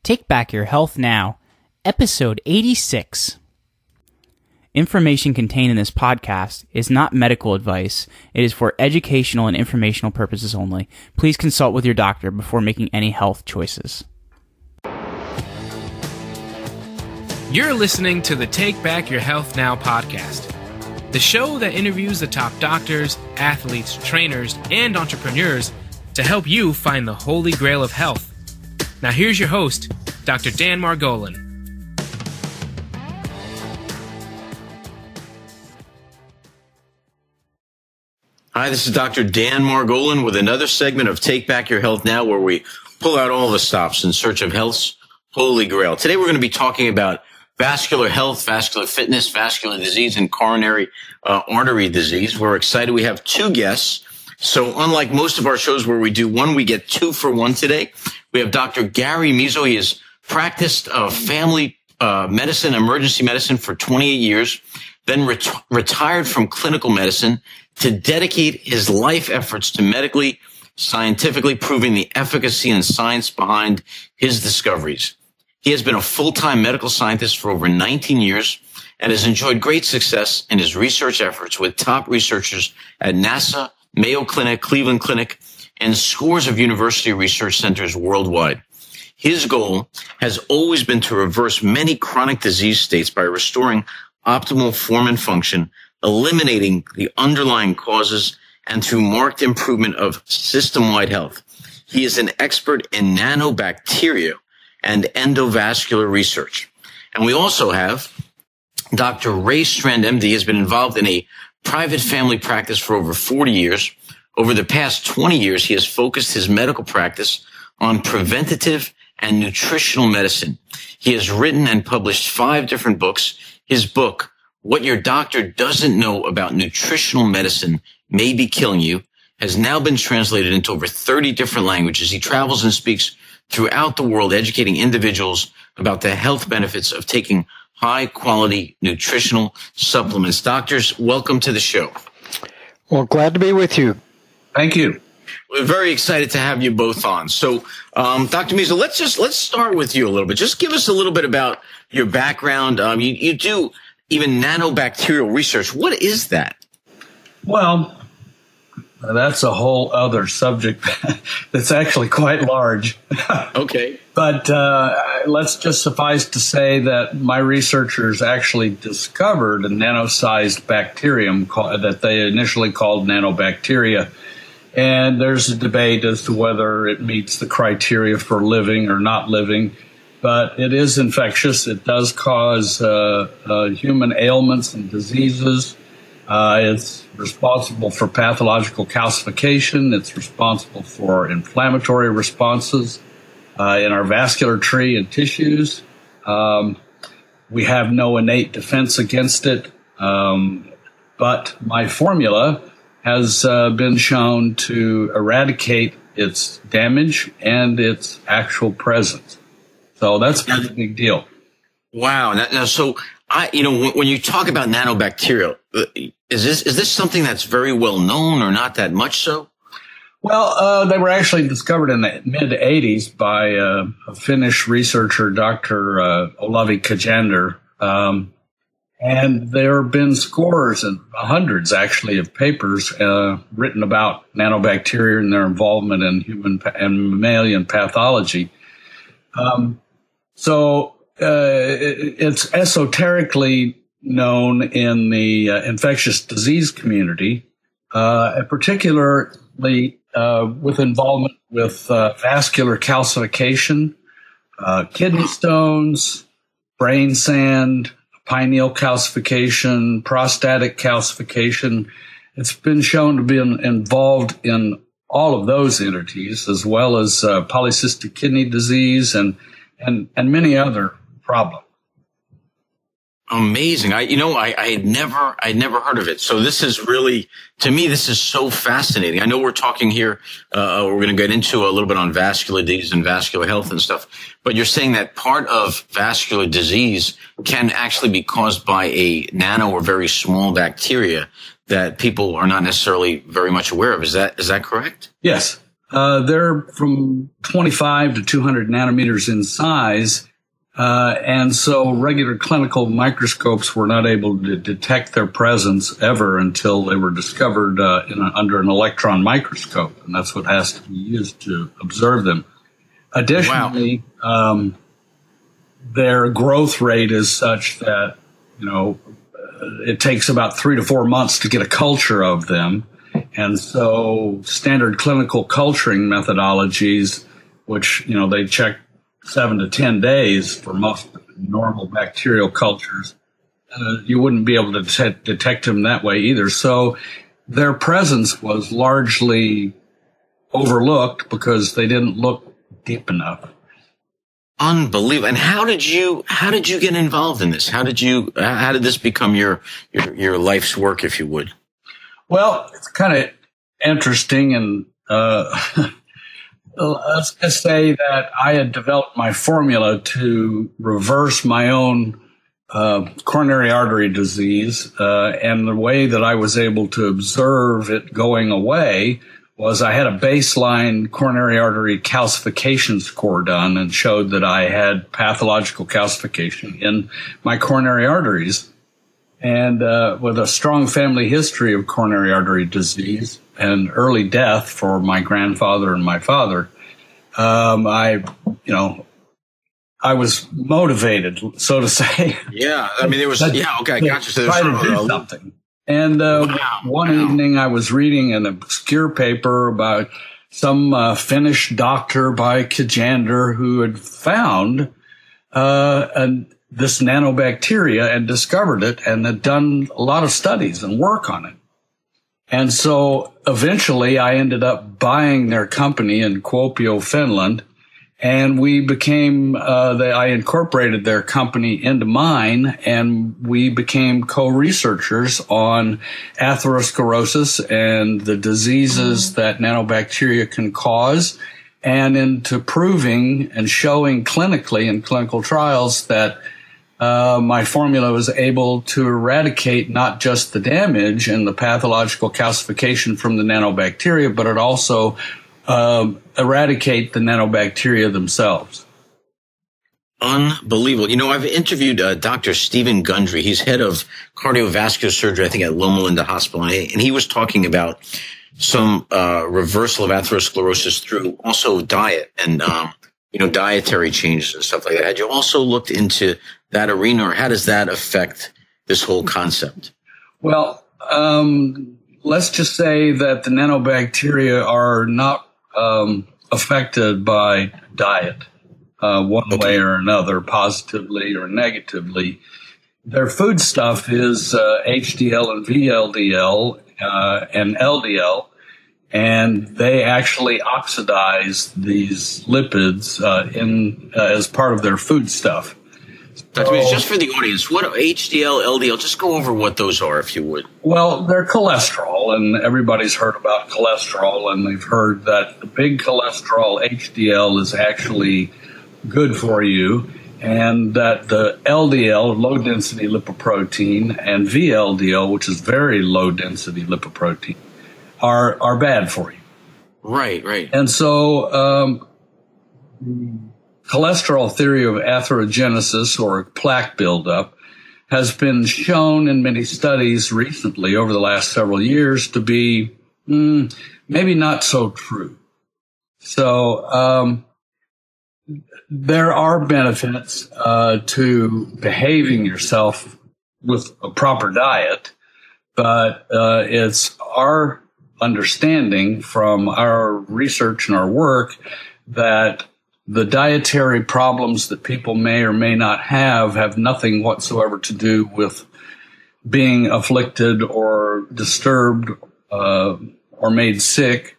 Take Back Your Health Now, Episode 86. Information contained in this podcast is not medical advice. It is for educational and informational purposes only. Please consult with your doctor before making any health choices. You're listening to the Take Back Your Health Now podcast, the show that interviews the top doctors, athletes, trainers, and entrepreneurs to help you find the holy grail of health. Now here's your host, Dr. Dan Margolin. Hi, this is Dr. Dan Margolin with another segment of Take Back Your Health Now, where we pull out all the stops in search of health's holy grail. Today we're going to be talking about vascular health, vascular fitness, vascular disease, and coronary artery disease. We're excited. We have two guests. So unlike most of our shows where we do one, we get two for one today. We have Dr. Gary Mezo. He has practiced family medicine, emergency medicine for 28 years, then retired from clinical medicine to dedicate his life efforts to medically, scientifically proving the efficacy and science behind his discoveries. He has been a full-time medical scientist for over 19 years and has enjoyed great success in his research efforts with top researchers at NASA, Mayo Clinic, Cleveland Clinic, and scores of university research centers worldwide. His goal has always been to reverse many chronic disease states by restoring optimal form and function, eliminating the underlying causes, and through marked improvement of system-wide health. He is an expert in nanobacteria and endovascular research. And we also have Dr. Ray Strand, MD, has been involved in a private family practice for over 40 years. Over the past 20 years, he has focused his medical practice on preventative and nutritional medicine. He has written and published 5 different books. His book, What Your Doctor Doesn't Know About Nutritional Medicine May Be Killing You, has now been translated into over 30 different languages. He travels and speaks throughout the world, educating individuals about the health benefits of taking high-quality nutritional supplements. Doctors, welcome to the show. Well, glad to be with you. Thank you. We're very excited to have you both on. So, Dr. Mezo, let's start with you a little bit. Just give us a little bit about your background. You do even nanobacterial research. What is that? Well, that's a whole other subject that's actually quite large. Okay. But let's just suffice to say that my researchers actually discovered a nano-sized bacterium that they initially called nanobacteria. And there's a debate as to whether it meets the criteria for living or not living. But it is infectious. It does cause human ailments and diseases. It's responsible for pathological calcification. It's responsible for inflammatory responses in our vascular tree and tissues. We have no innate defense against it, but my formula has been shown to eradicate its damage and its actual presence. So that's a big deal. Wow. Now, so when you talk about nanobacteria, is this something that's very well known or not that much so? Well, they were actually discovered in the mid-'80s by a Finnish researcher, Dr. Olavi Kajander. And there have been scores and hundreds, actually, of papers written about nanobacteria and their involvement in human and mammalian pathology. So it's esoterically known in the infectious disease community, particularly with involvement with vascular calcification, kidney stones, brain sand, pineal calcification, prostatic calcification. It's been shown to be involved in all of those entities, as well as polycystic kidney disease and many other problems. Amazing. I had never heard of it. So this is really, to me, this is so fascinating. I know we're talking here, we're going to get into a little bit on vascular disease and vascular health and stuff, but you're saying that part of vascular disease can actually be caused by a nano or very small bacteria that people are not necessarily very much aware of. Is that correct? Yes. They're from 25 to 200 nanometers in size. And so regular clinical microscopes were not able to detect their presence ever until they were discovered under an electron microscope. And that's what has to be used to observe them. Additionally, their growth rate is such that, it takes about 3 to 4 months to get a culture of them. And so standard clinical culturing methodologies, which, they check 7 to 10 days for most normal bacterial cultures, you wouldn't be able to detect them that way either. So their presence was largely overlooked because they didn't look deep enough. Unbelievable. And how did you get involved in this? How did this become your life's work, if you would? Well, it's kind of interesting, and let's just say that I had developed my formula to reverse my own coronary artery disease, and the way that I was able to observe it going away was I had a baseline coronary artery calcification score done and showed that I had pathological calcification in my coronary arteries. And with a strong family history of coronary artery disease and early death for my grandfather and my father, I was motivated, so to say. Yeah, I mean, there was, okay, I got you. So try to do something. And one evening I was reading an obscure paper about some Finnish doctor by Kijander who had found this nanobacteria and discovered it and had done a lot of studies and work on it. And so eventually I ended up buying their company in Kuopio, Finland, and we became, I incorporated their company into mine, and we became co-researchers on atherosclerosis and the diseases that nanobacteria can cause, and into proving and showing clinically in clinical trials that my formula was able to eradicate not just the damage and the pathological calcification from the nanobacteria, but it also eradicate the nanobacteria themselves. Unbelievable. I've interviewed Dr. Stephen Gundry. He's head of cardiovascular surgery, I think, at Loma Linda Hospital. And he was talking about some reversal of atherosclerosis through also diet and, dietary changes and stuff like that. Had you also looked into that arena, or how does that affect this whole concept? Well, let's just say that the nanobacteria are not affected by diet one way or another, positively or negatively. Their food stuff is HDL and VLDL and LDL, and they actually oxidize these lipids as part of their food stuff. Just for the audience, what HDL, LDL, just go over what those are, if you would. Well, they're cholesterol, and everybody's heard about cholesterol, and they've heard that the big cholesterol, HDL, is actually good for you, and that the LDL, low-density lipoprotein, and VLDL, which is very low-density lipoprotein, are bad for you. Right. And so cholesterol theory of atherogenesis, or plaque buildup, has been shown in many studies recently over the last several years to be maybe not so true. So there are benefits to behaving yourself with a proper diet, but it's our understanding from our research and our work that the dietary problems that people may or may not have nothing whatsoever to do with being afflicted or disturbed or made sick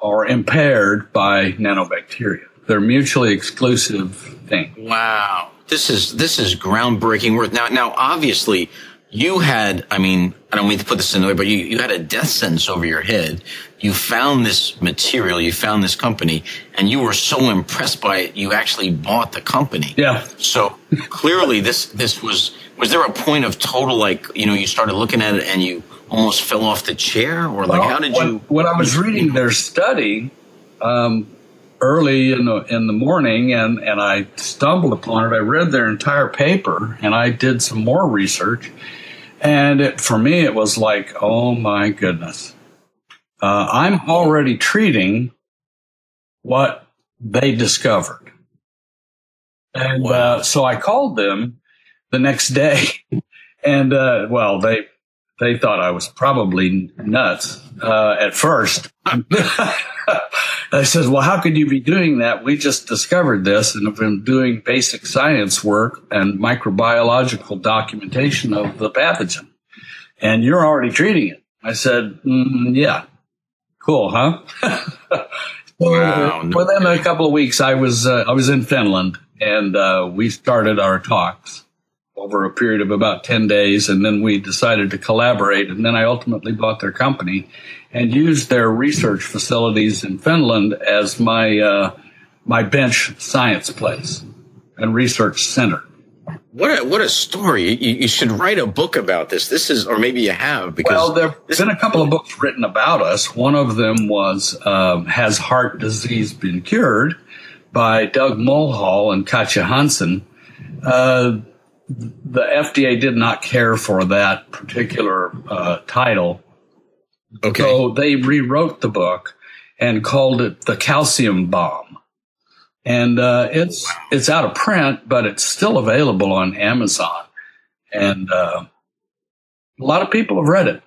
or impaired by nanobacteria. They're mutually exclusive things. Wow. This is groundbreaking work. Now, obviously, you had, I don't mean to put this in a way, but you had a death sentence over your head. You found this material, you found this company, and you were so impressed by it, you actually bought the company. Yeah. So clearly this was there a point of total, you started looking at it and you almost fell off the chair, or how did you? When I was reading their study, early in the morning, and I stumbled upon it. I read their entire paper, and I did some more research. And for me, it was like, oh my goodness, I'm already treating what they discovered. And so I called them the next day, and well, they thought I was probably nuts at first. I said, well, how could you be doing that? We just discovered this and have been doing basic science work and microbiological documentation of the pathogen, and you're already treating it. I said, yeah, cool, huh? Wow. Within a couple of weeks, I was in Finland, and we started our talks over a period of about 10 days, and then we decided to collaborate, and then I ultimately bought their company and used their research facilities in Finland as my bench science place and research center. What a story. You should write a book about this. This is, or maybe you have, because... Well, there's been a couple of books written about us. One of them was, Has Heart Disease Been Cured? By Doug Mulhall and Katja Hansen. The FDA did not care for that particular title. Okay. So they rewrote the book and called it The Calcium Bomb. And it's out of print, but it's still available on Amazon. And a lot of people have read it.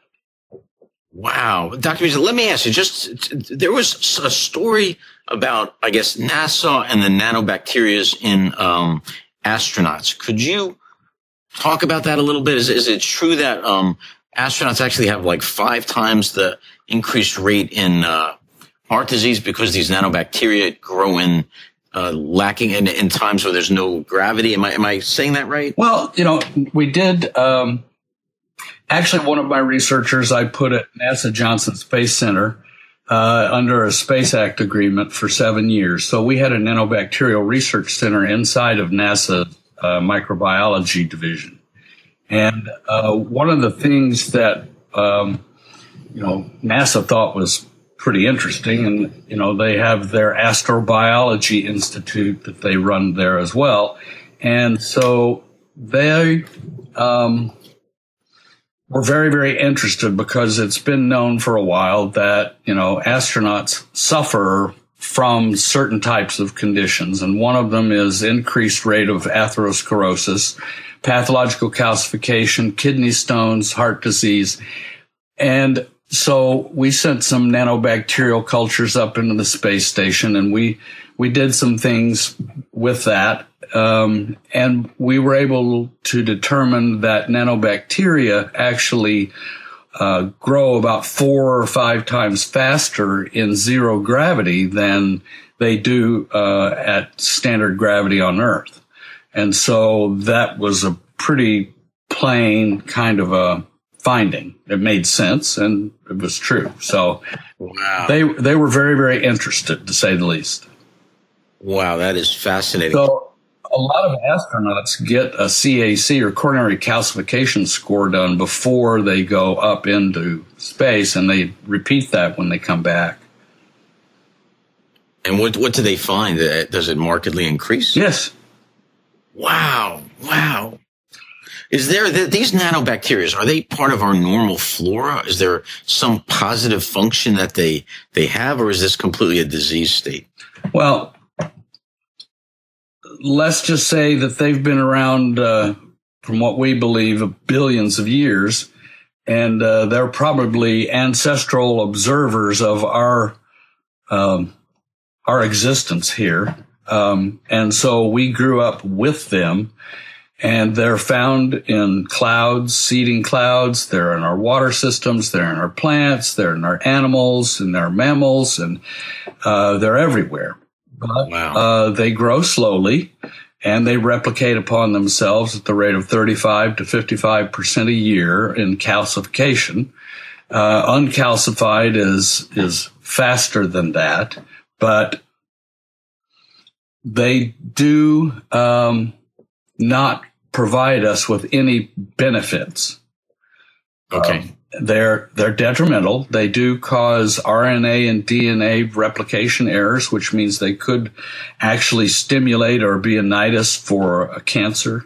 Wow. Dr. Mezo, let me ask you, there was a story about, I guess, NASA and the nanobacteria in astronauts. Could you talk about that a little bit? Is it true that astronauts actually have like 5 times the increased rate in heart disease because these nanobacteria grow in lacking in times where there's no gravity? Am I saying that right? Well, we did. Actually, one of my researchers I put at NASA Johnson Space Center under a Space Act agreement for 7 years. So we had a nanobacterial research center inside of NASA microbiology division. And one of the things that NASA thought was pretty interesting, and they have their astrobiology institute that they run there as well, and so they were very, very interested because it's been known for a while that astronauts suffer from certain types of conditions, and one of them is increased rate of atherosclerosis, pathological calcification, kidney stones, heart disease. And so we sent some nanobacterial cultures up into the space station, and we did some things with that. And we were able to determine that nanobacteria actually grow about 4 or 5 times faster in zero gravity than they do at standard gravity on Earth. And so that was a pretty plain kind of a finding. It made sense, and it was true. So wow. They were very, very interested, to say the least. Wow, that is fascinating. So a lot of astronauts get a CAC, or coronary calcification score, done before they go up into space, and they repeat that when they come back. And what do they find? Does it markedly increase? Yes. Wow. Is there these nanobacteria, are they part of our normal flora? Is there some positive function that they have, or is this completely a disease state? Well, let's just say that they've been around from what we believe billions of years, and they're probably ancestral observers of our existence here. And so we grew up with them, and they're found in clouds, seeding clouds. They're in our water systems. They're in our plants. They're in our animals and our mammals, and they're everywhere. But wow. They grow slowly, and they replicate upon themselves at the rate of 35 to 55% a year in calcification. Uncalcified is faster than that, but they do not provide us with any benefits. Okay. They're detrimental. They do cause RNA and DNA replication errors, which means they could actually stimulate or be a nidus for a cancer.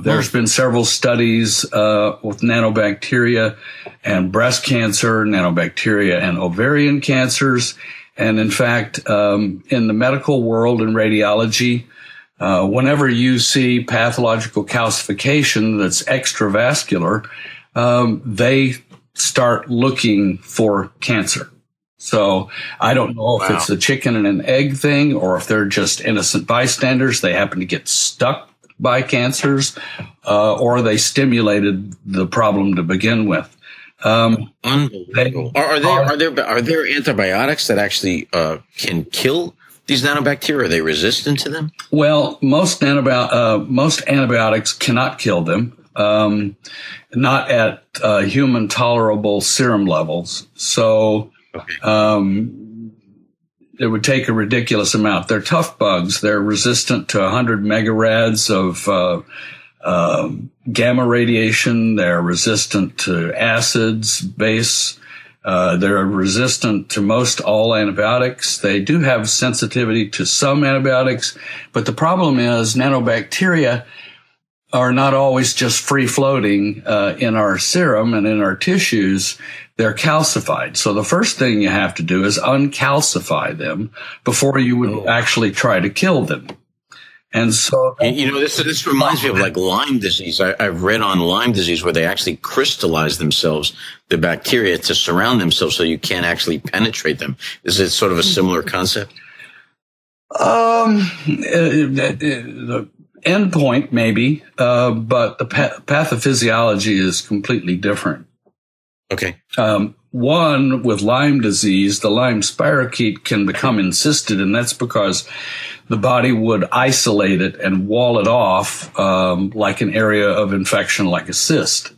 There's been several studies with nanobacteria and breast cancer, nanobacteria and ovarian cancers. And in fact, in the medical world and radiology, whenever you see pathological calcification that's extravascular, they start looking for cancer. So I don't know if it's a chicken and an egg thing or if they're just innocent bystanders. They happen to get stuck by cancers, or they stimulated the problem to begin with. Unbelievable. Are there antibiotics that actually can kill these nanobacteria? Are they resistant to them? Well, most antibiotics cannot kill them, not at human tolerable serum levels. So it would take a ridiculous amount. They're tough bugs. They're resistant to 100 megarads of gamma radiation. They're resistant to acids, base. They're resistant to most all antibiotics. They do have sensitivity to some antibiotics, but the problem is nanobacteria are not always just free-floating in our serum and in our tissues. They're calcified. So the first thing you have to do is uncalcify them before you would actually try to kill them. And so, this reminds me of like Lyme disease. I've read on Lyme disease where they actually crystallize themselves, the bacteria, to surround themselves so you can't actually penetrate them. Is it sort of a similar concept? The endpoint maybe, but the pathophysiology is completely different. Okay. One, with Lyme disease, the Lyme spirochete can become encysted, and that's because the body would isolate it and wall it off like an area of infection, like a cyst,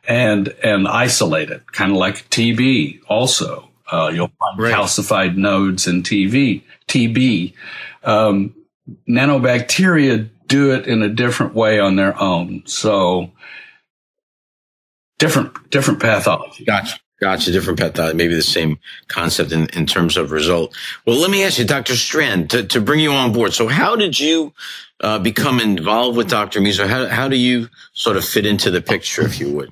and isolate it, kind of like TB also. You'll find calcified nodes in TB. Nanobacteria do it in a different way on their own. So different pathology. Gotcha. Different pathology, maybe the same concept in terms of result. Well, let me ask you, Dr. Strand, to bring you on board. So how did you become involved with Dr. Mezo? How do you sort of fit into the picture, if you would?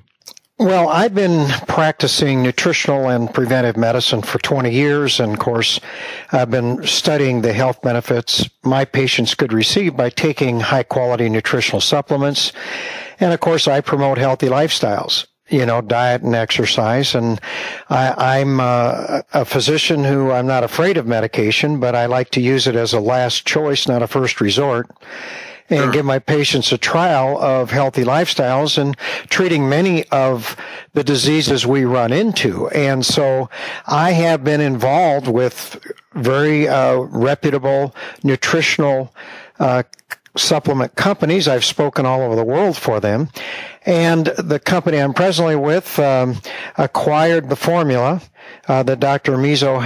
Well, I've been practicing nutritional and preventive medicine for 20 years, and of course, I've been studying the health benefits my patients could receive by taking high-quality nutritional supplements. And of course, I promote healthy lifestyles, diet and exercise. And I'm a physician who I'm not afraid of medication, but I like to use it as a last choice, not a first resort, and give my patients a trial of healthy lifestyles and treating many of the diseases we run into. And so I have been involved with very reputable nutritional supplement companies. I've spoken all over the world for them. And the company I'm presently with acquired the formula that Dr. Mezo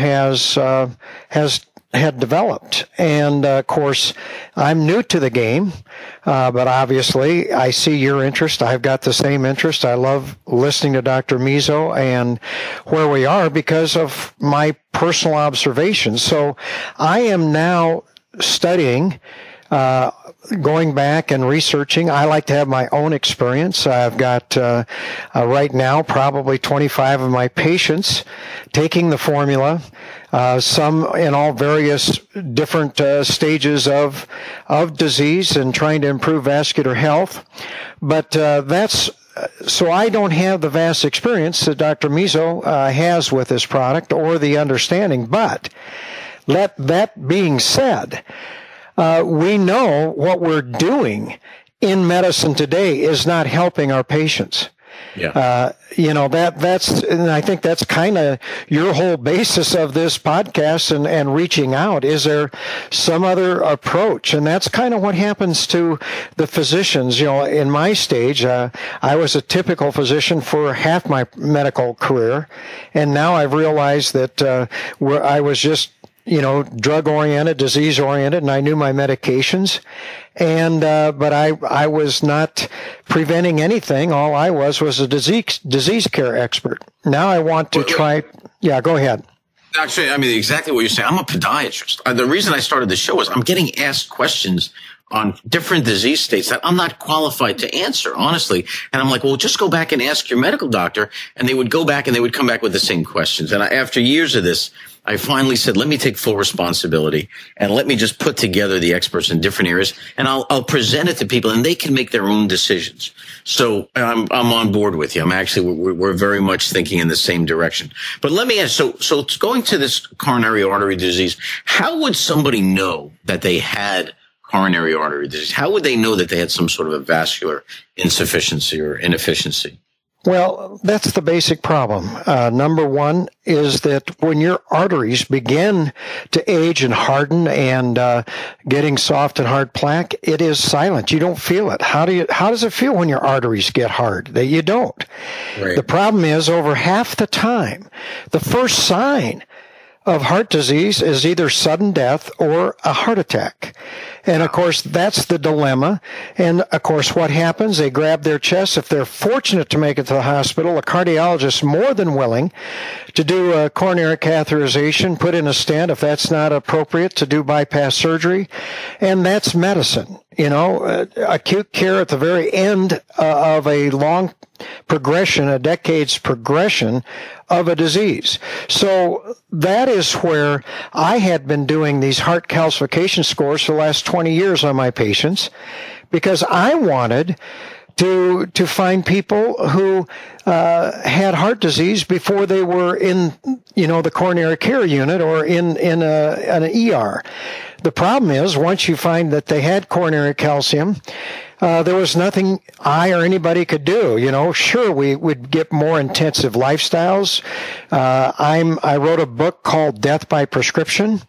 had developed. And of course, I'm new to the game, but obviously I see your interest. I've got the same interest. I love listening to Dr. Mezo and where we are because of my personal observations. So I am now studying, going back and researching. I like to have my own experience. I've got right now probably 25 of my patients taking the formula, some in all various different stages of disease and trying to improve vascular health. But so I don't have the vast experience that Dr. Mezo has with this product or the understanding. But that being said, we know what we're doing in medicine today is not helping our patients. Yeah. And I think that's kind of your whole basis of this podcast and reaching out. Is there some other approach? And that's kind of what happens to the physicians. In my stage, I was a typical physician for half my medical career. And now I've realized that I was just drug oriented, disease oriented, and I knew my medications. And, but I was not preventing anything. All I was a disease care expert. Now I want to try. Yeah, go ahead. Actually, I mean, exactly what you're saying. I'm a podiatrist. The reason I started the show is I'm getting asked questions on different disease states that I'm not qualified to answer, honestly. And I'm like, well, just go back and ask your medical doctor. And they would go back and they would come back with the same questions. And after years of this, I finally said, let me take full responsibility and let me just put together the experts in different areas, and I'll present it to people and they can make their own decisions. So I'm on board with you. We're very much thinking in the same direction. But let me ask, so going to this coronary artery disease, how would somebody know that they had coronary artery disease? How would they know that they had some sort of a vascular insufficiency or inefficiency? Well, that's the basic problem. Number one is that when your arteries begin to age and harden and getting soft and hard plaque, it is silent. You don't feel it. How does it feel when your arteries get hard? You don't. Right. The problem is over half the time, the first sign of heart disease is either sudden death or a heart attack. And of course, that's the dilemma. And of course, what happens? They grab their chest. If they're fortunate to make it to the hospital, a cardiologist is more than willing to do a coronary catheterization, put in a stent if that's not appropriate, to do bypass surgery. And that's medicine. Acute care at the very end of a long progression, a decade's progression of a disease. So that is where I had been doing these heart calcification scores for the last 20 years on my patients, because I wanted to find people who had heart disease before they were in, the coronary care unit or in an ER. The problem is, once you find that they had coronary calcium, there was nothing I or anybody could do. Sure, we would get more intensive lifestyles. I wrote a book called Death by Prescription.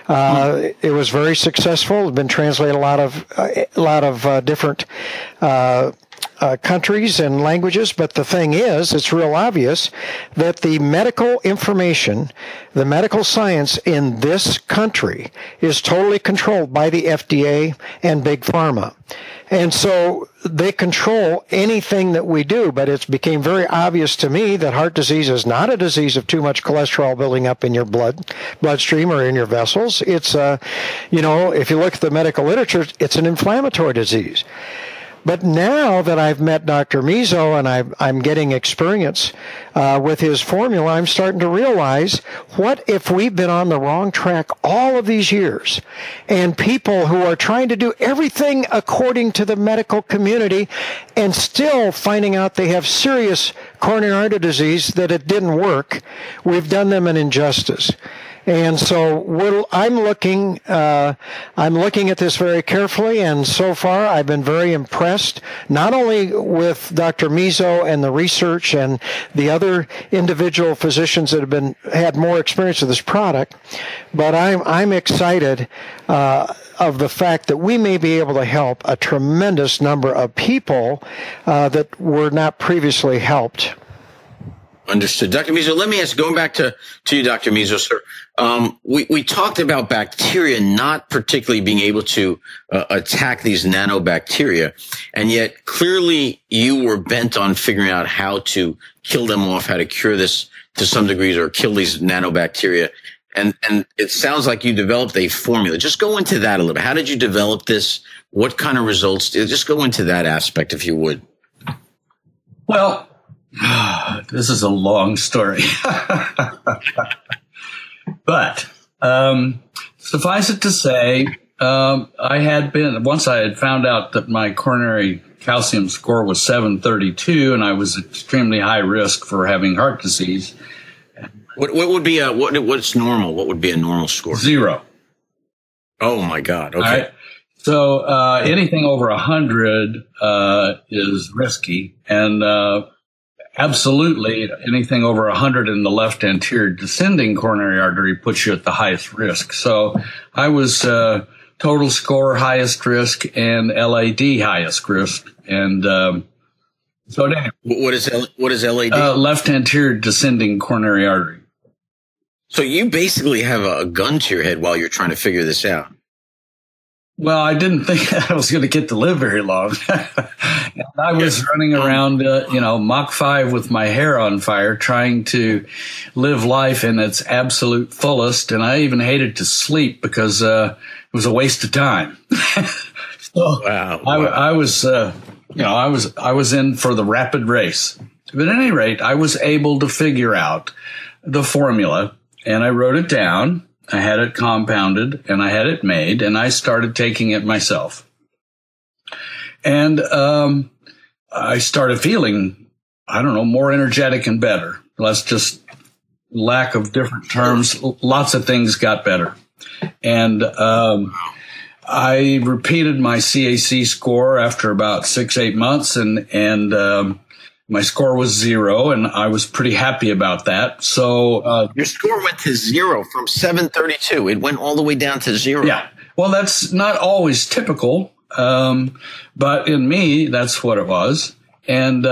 It was very successful. It's been translated a lot of different countries and languages, but the thing is, it's real obvious that the medical information, the medical science in this country is totally controlled by the FDA and Big Pharma. And so they control anything that we do, but it's became very obvious to me that heart disease is not a disease of too much cholesterol building up in your bloodstream or in your vessels. It's, if you look at the medical literature, it's an inflammatory disease. But now that I've met Dr. Mezo and I'm getting experience with his formula, I'm starting to realize, what if we've been on the wrong track all of these years, and people who are trying to do everything according to the medical community and still finding out they have serious coronary artery disease, that it didn't work, we've done them an injustice. And so I'm looking at this very carefully, and so far I've been very impressed, not only with Dr. Mezo and the research and the other individual physicians that have had more experience with this product, but I'm excited of the fact that we may be able to help a tremendous number of people that were not previously helped. Understood. Dr. Mezo, let me ask, going back to you, Dr. Mezo, sir. We talked about bacteria not particularly being able to attack these nanobacteria, and yet clearly you were bent on figuring out how to kill them off, how to cure this to some degrees, or kill these nanobacteria. And it sounds like you developed a formula. Just go into that a little bit. How did you develop this? What kind of results? Just go into that aspect, if you would. Well, this is a long story. But suffice it to say, once I had found out that my coronary calcium score was 732 and I was extremely high risk for having heart disease. What would be what's normal? What would be a normal score? 0. Oh my God. Okay. All right. So anything over 100 is risky, and absolutely anything over 100 in the left anterior descending coronary artery puts you at the highest risk. So I was total score highest risk and LAD highest risk, and so anyway, what is LAD? Left anterior descending coronary artery. So you basically have a gun to your head while you're trying to figure this out. Well, I didn't think I was going to get to live very long. I was running around, Mach 5 with my hair on fire, trying to live life in its absolute fullest. And I even hated to sleep because it was a waste of time. Wow. I was in for the rapid race. But at any rate, I was able to figure out the formula, and I wrote it down. I had it compounded, and I had it made, and I started taking it myself. And I started feeling, more energetic and better. That's just lack of different terms. Lots of things got better. And I repeated my CAC score after about 6-8 months, and my score was 0, and I was pretty happy about that. So your score went to 0 from 732. It went all the way down to 0. Yeah. Well, that's not always typical, but in me, that's what it was. And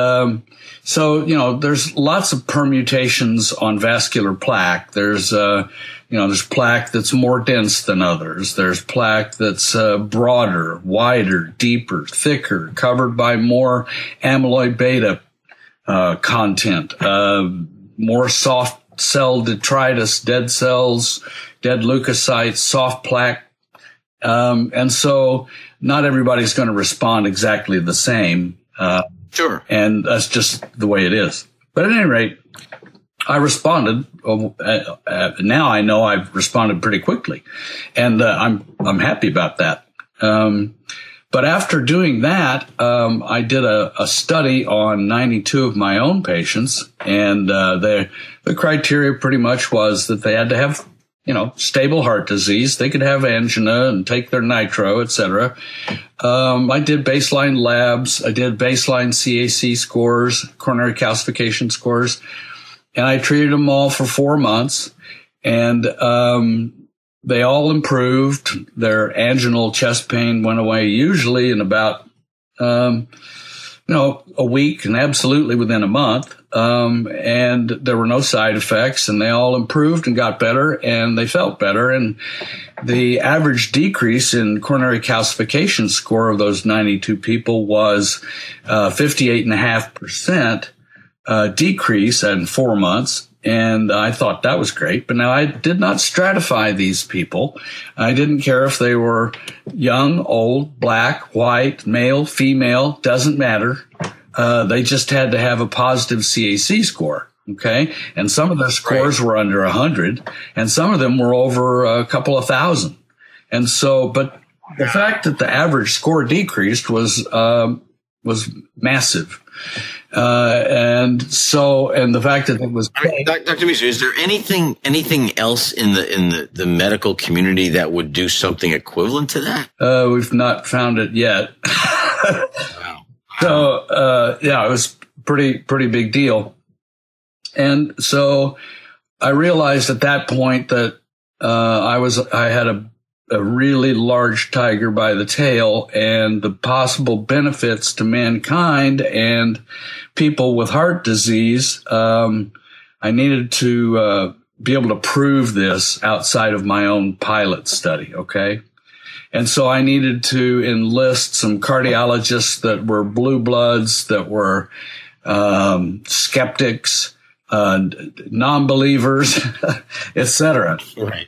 so there's lots of permutations on vascular plaque. There's there's plaque that's more dense than others. There's plaque that's broader, wider, deeper, thicker, covered by more amyloid beta content, more soft cell detritus, dead cells, dead leukocytes, soft plaque. And so not everybody's going to respond exactly the same. Sure. And that's just the way it is. But at any rate, I responded. Now I know I've responded pretty quickly, and I'm happy about that. But after doing that, I did a study on 92 of my own patients, and the criteria pretty much was that they had to have, stable heart disease. They could have angina and take their nitro, etc. I did baseline labs. I did baseline CAC scores, coronary calcification scores, and I treated them all for 4 months, and they all improved. Their anginal chest pain went away usually in about, a week, and absolutely within a month. And there were no side effects, and they all improved and got better, and they felt better. And the average decrease in coronary calcification score of those 92 people was 58.5% decrease in 4 months. And I thought that was great. But now I did not stratify these people. I didn't care if they were young, old, black, white, male, female, doesn't matter. They just had to have a positive CAC score. Okay. And some of their scores were under 100, and some of them were over a couple of thousand. And so, but the fact that the average score decreased was massive. And the fact that it was, Dr. Mezo, is there anything else in the medical community that would do something equivalent to that? We've not found it yet. Wow. So, it was pretty big deal. And so I realized at that point that, I had a really large tiger by the tail, and the possible benefits to mankind and people with heart disease. I needed to be able to prove this outside of my own pilot study. Okay. And so I needed to enlist some cardiologists that were blue bloods, that were skeptics, non-believers, etc. Right.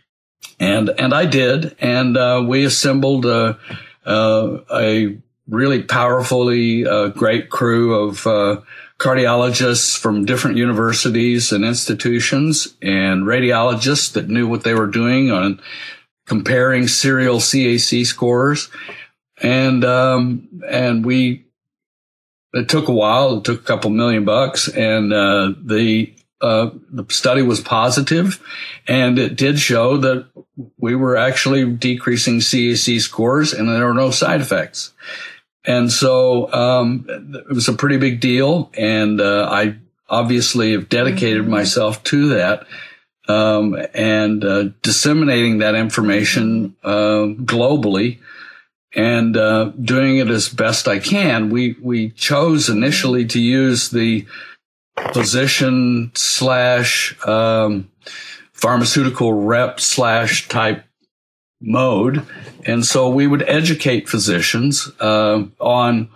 And I did, and we assembled a really powerfully great crew of cardiologists from different universities and institutions, and radiologists that knew what they were doing on comparing serial CAC scores. And it took a while. It took a couple $1 million, and the study was positive, and it did show that we were actually decreasing CAC scores, and there were no side effects. And so it was a pretty big deal, and I obviously have dedicated myself to that, and disseminating that information globally, and doing it as best I can. We chose initially to use the physician / pharmaceutical rep / type mode. And so we would educate physicians on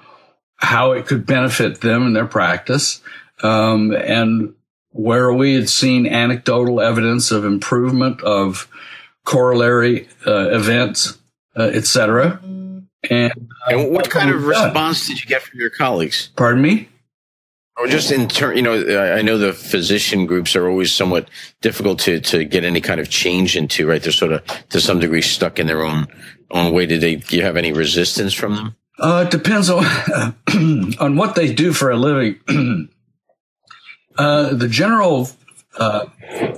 how it could benefit them in their practice, and where we had seen anecdotal evidence of improvement of corollary events, et cetera. And what kind of response did you get from your colleagues? Pardon me? Or just in turn, I know the physician groups are always somewhat difficult to get any kind of change into, right? They're sort of, to some degree, stuck in their own way. Do you have any resistance from them? It depends on on what they do for a living. The general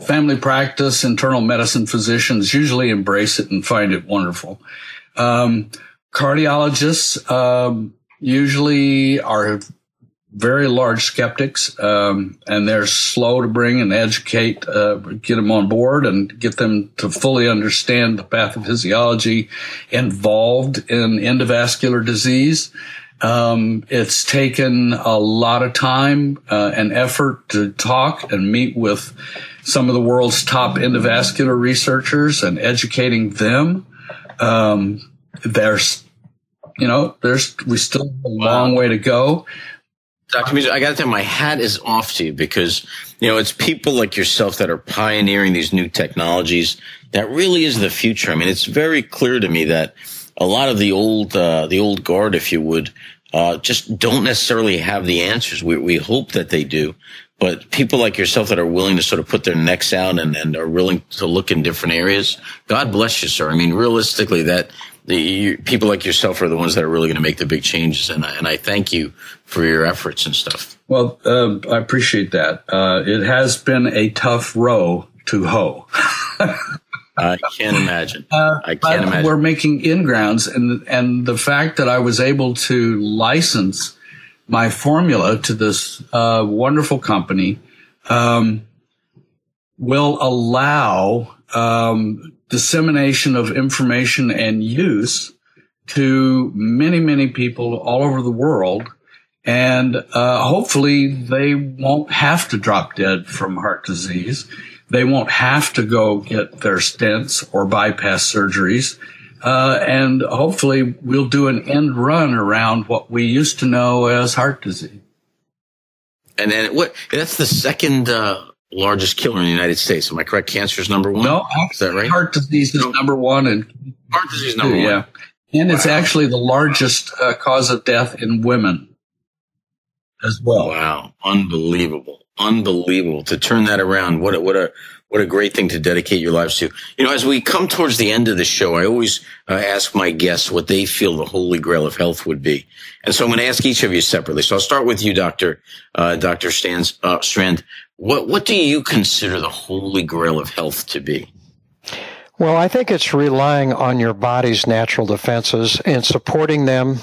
family practice, internal medicine physicians usually embrace it and find it wonderful. Cardiologists usually are very large skeptics, and they're slow to bring and educate, get them on board and get them to fully understand the pathophysiology involved in endovascular disease. It's taken a lot of time and effort to talk and meet with some of the world's top endovascular researchers and educating them. We still have a long way to go. Dr. Mezo, I got to tell you, my hat is off to you because, it's people like yourself that are pioneering these new technologies. That really is the future. I mean, it's very clear to me that a lot of the old guard, if you would, just don't necessarily have the answers. We hope that they do. But people like yourself that are willing to sort of put their necks out and are willing to look in different areas, God bless you, sir. I mean, realistically, people like yourself are the ones that are really going to make the big changes. And I thank you for your efforts and stuff. Well, I appreciate that. It has been a tough row to hoe. I can't imagine. I can't imagine. We're making ingrounds, and the fact that I was able to license my formula to this wonderful company will allow dissemination of information and use to many, many people all over the world. And hopefully they won't have to drop dead from heart disease. They won't have to go get their stents or bypass surgeries. And hopefully we'll do an end run around what we used to know as heart disease. And then that's the second largest killer in the United States. Am I correct? Cancer is number one? No, is that right? Heart disease is number one. And heart disease is number one. Yeah. And it's actually the largest cause of death in women as well. Wow. Unbelievable. Unbelievable. To turn that around. What a great thing to dedicate your lives to. As we come towards the end of the show, I always ask my guests what they feel the holy grail of health would be. And so I'm going to ask each of you separately. So I'll start with you, Dr. Strand. What do you consider the holy grail of health to be? Well, I think it's relying on your body's natural defenses and supporting them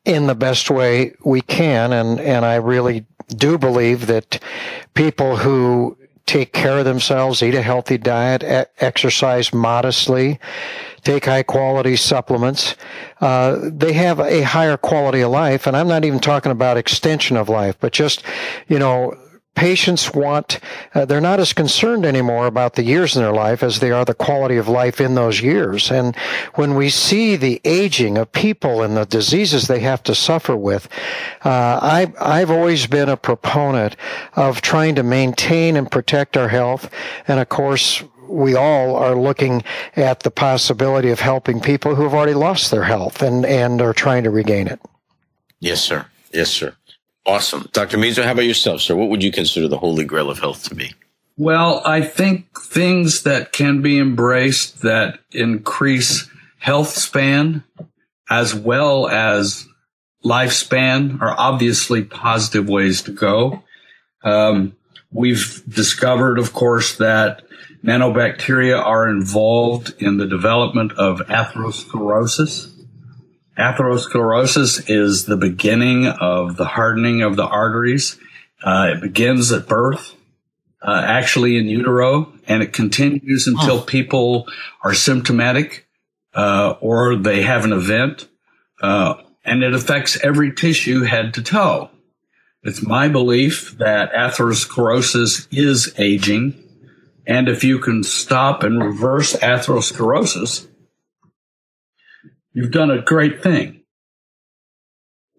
in the best way we can. And I really do believe that people who take care of themselves, eat a healthy diet, exercise modestly, take high-quality supplements, they have a higher quality of life. And I'm not even talking about extension of life, but just, patients they're not as concerned anymore about the years in their life as they are the quality of life in those years. And when we see the aging of people and the diseases they have to suffer with, I've always been a proponent of trying to maintain and protect our health. And of course, we all are looking at the possibility of helping people who have already lost their health and are trying to regain it. Yes, sir. Yes, sir. Awesome. Dr. Mezo, how about yourself, sir? What would you consider the holy grail of health to be? Well, I think things that can be embraced that increase health span as well as lifespan are obviously positive ways to go. We've discovered, of course, that nanobacteria are involved in the development of atherosclerosis. Atherosclerosis is the beginning of the hardening of the arteries. It begins at birth, actually in utero, and it continues until people are symptomatic or they have an event, and it affects every tissue head to toe. It's my belief that atherosclerosis is aging, And if you can stop and reverse atherosclerosis, you've done a great thing.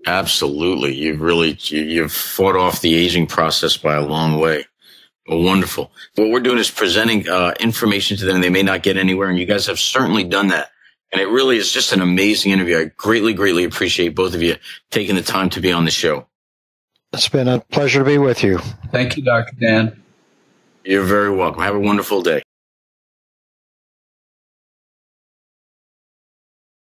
Absolutely. You've fought off the aging process by a long way. Well, wonderful. What we're doing is presenting information to them they may not get anywhere, and you guys have certainly done that. And it really is just an amazing interview. I greatly, greatly appreciate both of you taking the time to be on the show. It's been a pleasure to be with you. Thank you, Dr. Dan. You're very welcome. Have a wonderful day.